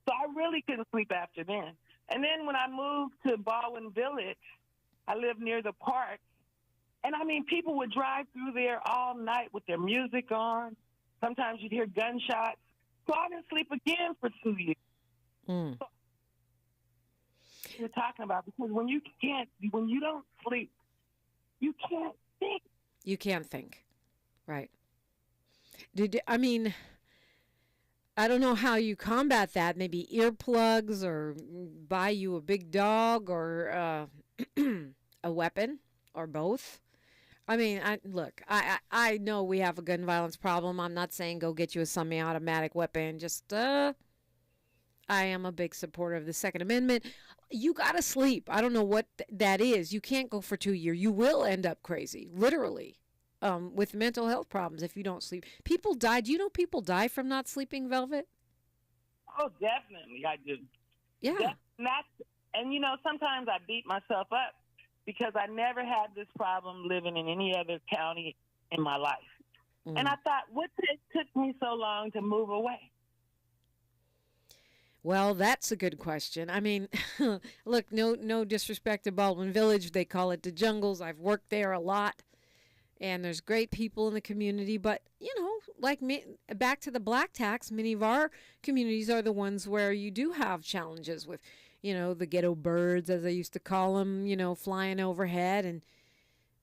So I really couldn't sleep after then. And then when I moved to Baldwin Village, I lived near the park. And I mean, people would drive through there all night with their music on. Sometimes you'd hear gunshots. So I didn't sleep again for 2 years. Mm. So you're talking about, because when you don't sleep, you can't think. You can't think. Right. I mean, I don't know how you combat that. Maybe earplugs, or buy you a big dog, or a weapon, or both. I mean, I know we have a gun violence problem. I'm not saying go get you a semi-automatic weapon. Just, I am a big supporter of the Second Amendment. You got to sleep. I don't know what that is. You can't go for 2 years. You will end up crazy, literally, with mental health problems if you don't sleep. People die. Do you know people die from not sleeping, Velvet? Oh, definitely, I do. Yeah. And, you know, sometimes I beat myself up because I never had this problem living in any other county in my life. And I thought, what took me so long to move away? Well, that's a good question. I mean, look, no disrespect to Baldwin Village. They call it the jungles. I've worked there a lot, and there's great people in the community. But, you know, like me, back to the black tax, many of our communities are the ones where you do have challenges with, you know, the ghetto birds, as I used to call them, you know, flying overhead,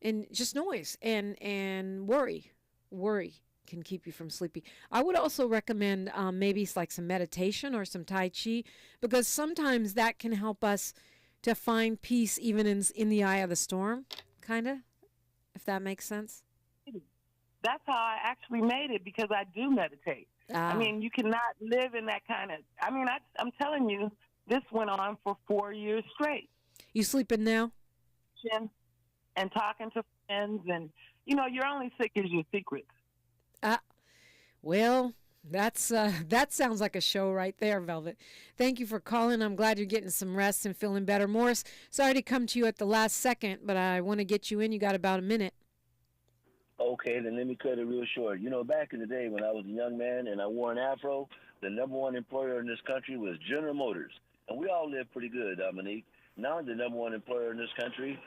and just noise and worry. Worry can keep you from sleeping. I would also recommend maybe it's like some meditation or some Tai Chi, because sometimes that can help us to find peace even in the eye of the storm, kind of, if that makes sense. That's how I actually made it, because I do meditate. I mean, you cannot live in that kind of, I'm telling you, this went on for 4 years straight. You sleeping now? And talking to friends, and, you know, you're only sick as your secrets. Well, that sounds like a show right there, Velvet. Thank you for calling. I'm glad you're getting some rest and feeling better. Morris, sorry to come to you at the last second, but I want to get you in. You got about a minute. Okay, then let me cut it real short. You know, back in the day when I was a young man and I wore an afro, the number one employer in this country was General Motors. And we all lived pretty good, Dominique. Now the number one employer in this country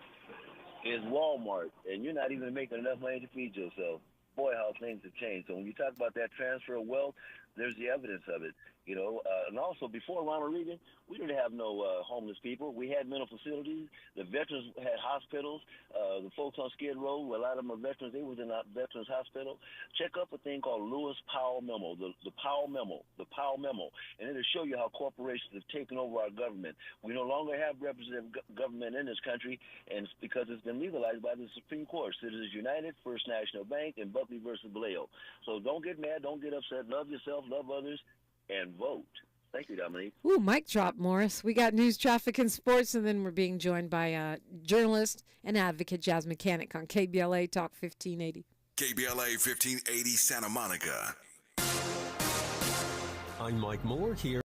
is Walmart, and you're not even making enough money to feed yourself. Boy, how things have changed. So when you talk about that transfer of wealth, there's the evidence of it. You know, and also before Ronald Reagan, we didn't have no homeless people. We had mental facilities. The veterans had hospitals. The folks on Skid Row, a lot of them are veterans. They was in a veterans hospital. Check up a thing called Lewis Powell Memo, the Powell Memo, and it'll show you how corporations have taken over our government. We no longer have representative government in this country, and it's because it's been legalized by the Supreme Court. Citizens United, First National Bank, and Buckley versus Vallejo. So don't get mad, don't get upset. Love yourself, love others, and vote. Thank you, Dominique. Ooh, mic drop, Morris. We got news, traffic, and sports, and then we're being joined by journalist and advocate Jazz Mechanic on KBLA Talk 1580. KBLA 1580 Santa Monica. I'm Mike Moore here.